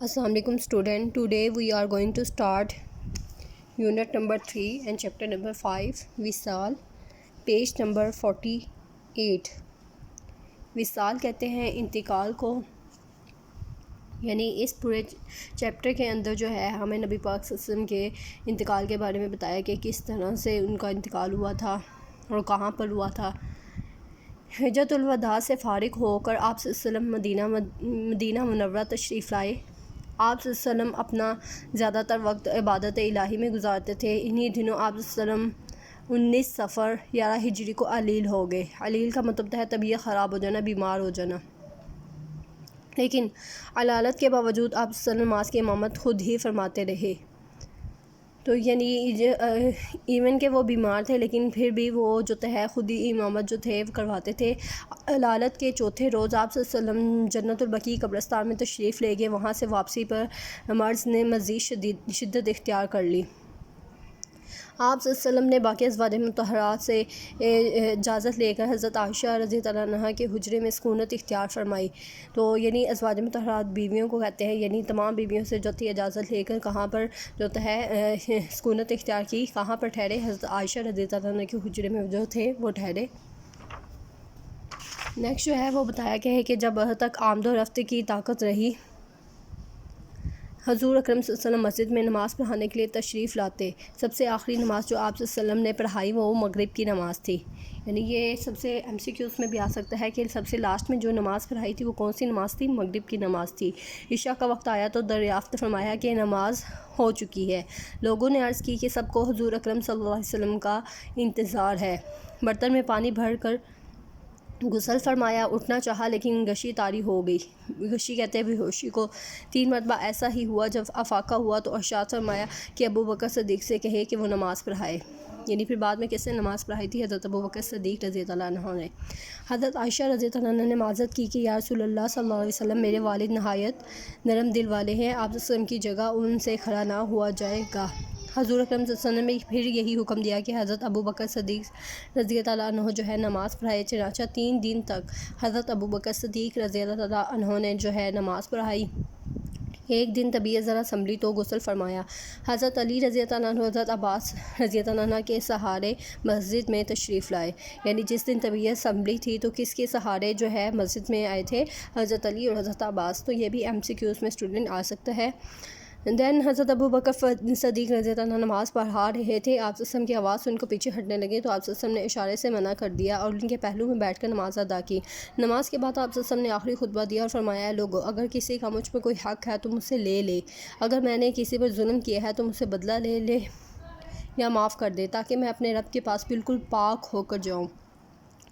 Assalamu alaikum student. Today we are going to start unit number 3 and chapter number 5 وصال page number 48. وصال کہتے ہیں انتقال کو، یعنی اس پورے چیپٹر کے اندر جو ہے ہمیں نبی پاک صلی اللہ علیہ وسلم کے انتقال کے بارے میں بتایا کہ کس طرح سے ان کا انتقال ہوا تھا اور کہاں پر ہوا تھا۔ حجۃ الوداع سے فارغ ہو کر آپ صلی اللہ علیہ وسلم مدینہ منورہ تشریف لائے۔ آپ صلی اللہ علیہ وسلم اپنا زیادہ تر وقت عبادت الہی میں گزارتے تھے۔ انہی دنوں آپ صلی اللہ علیہ وسلم 19 صفر 11 ہجری کو علیل ہو گئے۔ علیل کا مطلب ہے طبیعت خراب ہو جانا، بیمار ہو جانا۔ لیکن علالت کے باوجود آپ صلی اللہ علیہ وسلم نماز کی امامت خود ہی فرماتے رہے۔ تو یعنی ایون کہ وہ بیمار تھے لیکن پھر بھی وہ جو ہے خود ہی امامت جو تھے کرواتے تھے۔ علالت کے چوتھے روز آپ صلی اللہ علیہ وسلم جنت البقیع قبرستان میں تشریف لے گئے۔ وہاں سے واپسی پر مرض نے مزید شدت اختیار کر لی۔ آپ صلی اللہ علیہ وسلم نے باقی ازواج مطہرات سے اجازت لے کر حضرت عائشہ رضی اللہ عنہا کے حجرے میں سکونت اختیار فرمائی۔ تو یعنی ازواج مطہرات بیویوں کو کہتے ہیں، یعنی تمام بیویوں سے جو تھی اجازت لے کر کہاں پر جو ہے سکونت اختیار کی، کہاں پر ٹھہرے؟ حضرت عائشہ رضی اللہ عنہا کے حجرے میں جو تھے وہ ٹھہرے۔ نیکسٹ جو ہے وہ بتایا گیا ہے کہ جب تک آمد و رفت کی طاقت رہی، حضور اکرم صلی اللہ علیہ وسلم مسجد میں نماز پڑھانے کے لیے تشریف لاتے۔ سب سے آخری نماز جو آپ صلی اللہ علیہ وسلم نے پڑھائی وہ مغرب کی نماز تھی۔ یعنی یہ سب سے MCQs میں بھی آ سکتا ہے کہ سب سے لاسٹ میں جو نماز پڑھائی تھی وہ کون سی نماز تھی؟ مغرب کی نماز تھی۔ عشاء کا وقت آیا تو دریافت فرمایا کہ نماز ہو چکی ہے۔ لوگوں نے عرض کی کہ سب کو حضور اکرم صلی اللہ علیہ وسلم کا انتظار ہے۔ برتن میں پانی بھر کر غسل فرمایا، اٹھنا چاہا لیکن غشی طاری ہو گئی۔ غشی کہتے ہیں بے ہوشی کو۔ 3 مرتبہ ایسا ہی ہوا۔ جب افاقہ ہوا تو ارشاد فرمایا کہ ابو بکر صدیق سے کہے کہ وہ نماز پڑھائے۔ یعنی پھر بعد میں کس نے نماز پڑھائی تھی؟ حضرت ابو بکر صدیق رضی اللہ عنہ نے۔ حضرت عائشہ رضی اللہ عنہ نے معذرت کی کہ یا رسول اللہ صلی اللہ علیہ وسلم، میرے والد نہایت نرم دل والے ہیں، آپ صلی اللہ علیہ وسلم کی جگہ ان سے کھڑا نہ ہوا جائے گا۔ حضور اکرم صلی اللہ علیہ وسلم نے پھر یہی حکم دیا کہ حضرت ابو بکر صدیق رضی اللہ عنہ جو ہے نماز پڑھائے۔ چنانچہ 3 دن تک حضرت ابو بکر صدیق رضی اللہ عنہ نے جو ہے نماز پڑھائی۔ ایک دن طبیعت ذرا سنبھلی تو غسل فرمایا۔ حضرت علی رضی اللہ عنہ حضرت عباس رضی اللہ عنہ کے سہارے مسجد میں تشریف لائے۔ یعنی جس دن طبیعت سنبھلی تھی تو کس کے سہارے جو ہے مسجد میں آئے تھے؟ حضرت علی اور حضرت عباس۔ تو یہ بھی MCQs میں اسٹوڈنٹ آ سکتا ہے۔ دین حضرت ابو بکر صدیق رضی اللہ عنہ نماز پڑھا رہے تھے۔ آپ صلی اللہ علیہ وسلم کی آواز سے ان کو پیچھے ہٹنے لگے تو آپ صلی اللہ علیہ وسلم نے اشارے سے منع کر دیا اور ان کے پہلو میں بیٹھ کر نماز ادا کی۔ نماز کے بعد آپ صلی اللہ علیہ وسلم نے آخری خطبہ دیا اور فرمایا، لوگو اگر کسی کا مجھ پر کوئی حق ہے تو مجھ سے لے لے، اگر میں نے کسی پر ظلم کیا ہے تو مجھ سے بدلہ لے لے یا معاف کر دے، تاکہ میں اپنے رب کے پاس بالکل پاک ہو کر جاؤں۔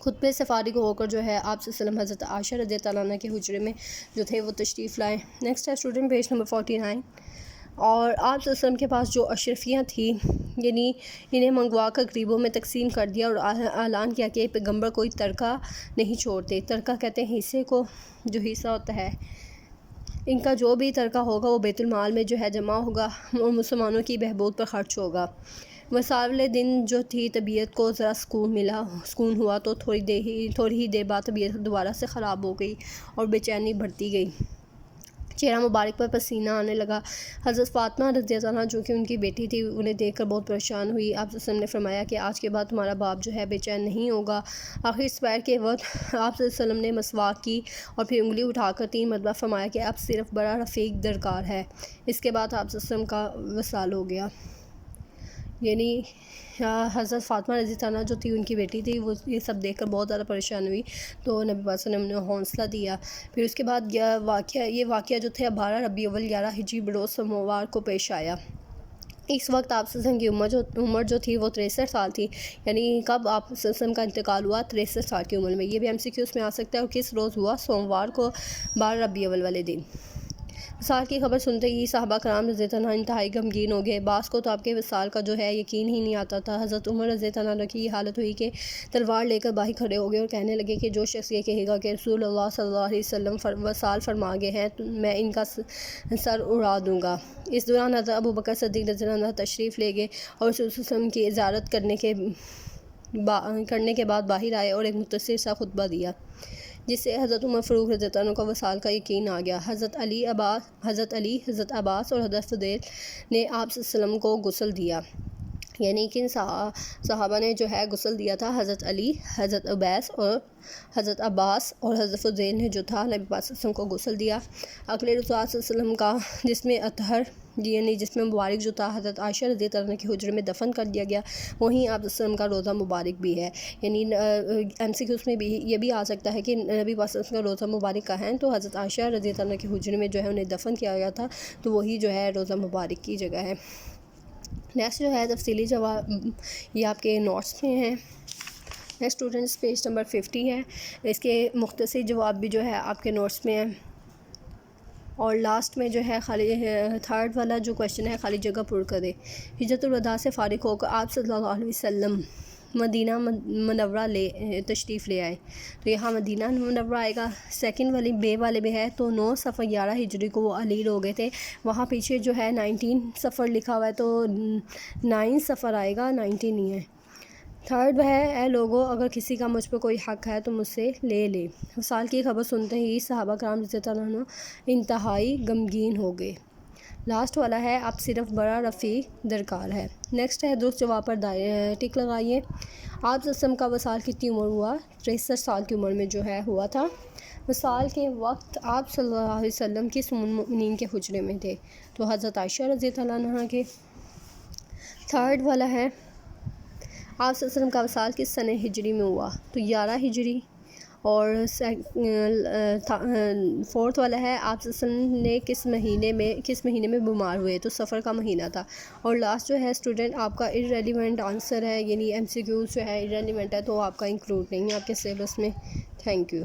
خطبے سے فارغ ہو کر جو ہے آپ صلی اللہ علیہ وسلم حضرت عائشہ رضی اللہ عنہ کے حجرے میں جو تھے وہ تشریف لائے۔ نیکسٹ ہے اسٹوڈنٹ پیج نمبر 49۔ اور آپ صلی اللہ علیہ وسلم کے پاس جو اشرفیاں تھیں، یعنی انہیں منگوا کر غریبوں میں تقسیم کر دیا اور اعلان کیا کہ پیغمبر کوئی ترکہ نہیں چھوڑتے۔ ترکہ کہتے ہیں حصے کو، جو حصہ ہوتا ہے ان کا جو بھی ترکہ ہوگا وہ بیت المال میں جو ہے جمع ہوگا اور مسلمانوں کی بہبود پر خرچ ہوگا۔ وصال دن جو تھی طبیعت کو ذرا سکون ہوا تو تھوڑی ہی دیر بعد طبیعت دوبارہ سے خراب ہو گئی اور بے چینی بڑھتی گئی، چہرہ مبارک پر پسینہ آنے لگا۔ حضرت فاطمہ رضی اللہ عنہا جو کہ ان کی بیٹی تھی انہیں دیکھ کر بہت پریشان ہوئی۔ آپ صلی اللہ علیہ وسلم نے فرمایا کہ آج کے بعد تمہارا باپ جو ہے بے چین نہیں ہوگا۔ آخری سپیر کے وقت آپ صلی اللہ علیہ وسلم نے مسواک کی اور پھر انگلی اٹھا کر 3 مرتبہ فرمایا کہ اب صرف بڑا رفیق درکار ہے۔ اس کے بعد آپ صلی اللہ علیہ وسلم کا وصال ہو گیا۔ یعنی حضرت فاطمہ رضی اللہ عنہا جو تھی ان کی بیٹی تھی، وہ یہ سب دیکھ کر بہت زیادہ پریشان ہوئی تو نبی پاک صلی اللہ علیہ وسلم نے حوصلہ دیا۔ پھر اس کے بعد یہ واقعہ جو تھے 12 ربیع الاول 11 ہجری بروز سوموار کو پیش آیا۔ اس وقت آپ صلی اللہ علیہ وسلم کی عمر جو تھی وہ 63 سال تھی۔ یعنی کب آپ صلی اللہ علیہ وسلم کا انتقال ہوا؟ 63 سال کی عمر میں۔ یہ بھی MCQs میں آ سکتا ہے۔ اور کس روز ہوا؟ سوموار کو 12 ربیع الاول والے دن۔ وصال کی خبر سنتے ہی صحابہ کرام رضی اللہ عنہ انتہائی غمگین ہو گئے۔ بعض کو تو آپ کے وصال کا جو ہے یقین ہی نہیں آتا تھا۔ حضرت عمر رضی اللہ عنہ کی یہ حالت ہوئی کہ تلوار لے کر باہر کھڑے ہو گئے اور کہنے لگے کہ جو شخص یہ کہے گا کہ رسول اللہ صلی اللہ علیہ وسلم وصال فرما گئے ہیں میں ان کا سر اڑا دوں گا۔ اس دوران حضرت ابو بکر صدیق رضی اللہ عنہ تشریف لے گئے اور رسول صلی اللہ علیہ وسلم کی زیارت کرنے کے بعد باہر آئے اور ایک مختصر سا خطبہ دیا۔ جس سے حضرت عمر فاروق رضی اللہ عنہ کا وصال کا یقین آ گیا۔ حضرت علی، حضرت عباس اور حضرت فضیل نے آپ صلی اللہ علیہ وسلم کو غسل دیا، یعنی کہ صحابہ نے جو ہے غسل دیا تھا۔ حضرت علی، حضرت عبیس اور حضرت عباس اور حضرت فضیل نے جو تھا نبی پاک صلی اللہ علیہ وسلم کو غسل دیا۔ اقلیل رسول صلی اللہ علیہ وسلم کا جس میں اطہر یعنی جس میں مبارک جو تھا حضرت عائشہ رضی اللہ عنہ کے حجرے میں دفن کر دیا گیا، وہیں آپ صلی اللہ علیہ وسلم کا روضہ مبارک بھی ہے۔ یعنی MCQs میں بھی یہ بھی آ سکتا ہے کہ نبی پاک صلی اللہ علیہ وسلم کا روضہ مبارک کہاں ہے، تو حضرت عائشہ رضی اللہ عنہ کے حجرے میں جو ہے انہیں دفن کیا گیا تھا، تو وہی جو ہے روضہ مبارک کی جگہ ہے۔ نیکسٹ جو ہے تفصیلی جواب یہ آپ کے نوٹس میں ہیں۔ نیکسٹ اسٹوڈنٹس پیج نمبر 50 ہے، اس کے مختصر جواب بھی جو ہے آپ کے نوٹس میں ہیں۔ اور لاسٹ میں جو ہے خالی تھرڈ والا جو کویشچن ہے خالی جگہ پر کرے۔ ہجرت الوداع سے فارغ ہو کر آپ صلی اللہ علیہ وسلم مدینہ منورہ تشریف لے آئے، تو یہاں مدینہ منورہ آئے گا۔ سیکنڈ والی بے والے میں ہے تو 9 صفر 11 ہجری کو وہ علیل ہو گئے تھے، وہاں پیچھے جو ہے 19 صفر لکھا ہوا ہے تو 9 صفر آئے گا، 19 نہیں ہے۔ تھرڈ ہے اے لوگو اگر کسی کا مجھ پہ کوئی حق ہے تو مجھ سے لے لے۔ وصال کی خبر سنتے ہی صحابہ کرام رضی اللہ عنہ انتہائی غمگین ہو گئے۔ لاسٹ والا ہے اب صرف بڑا رفیق درکار ہے۔ نیکسٹ ہے درست جواب پر ٹک لگائیے۔ آپ صلی اللہ علیہ وسلم کا وصال کتنی عمر ہوا؟ 63 سال کی عمر میں جو ہے ہوا تھا۔ وصال کے وقت آپ صلی اللہ علیہ وسلم کس ام المؤمنین کے حجرے میں تھے؟ تو حضرت عائشہ رضی اللہ عنہا کے۔ تھرڈ والا ہے آپ صلی اللہ علیہ وسلم کا وصال کس سنہ ہجری میں ہوا؟ تو 11 ہجری۔ اور فورتھ والا ہے آپ صلی اللہ علیہ وسلم نے کس مہینے میں بیمار ہوئے؟ تو سفر کا مہینہ تھا۔ اور لاسٹ جو ہے اسٹوڈنٹ آپ کا irrelevant آنسر ہے، یعنی MCQ جو ہے irrelevant ہے تو آپ کا انکلوڈ نہیں ہے آپ کے سلیبس میں۔ Thank you.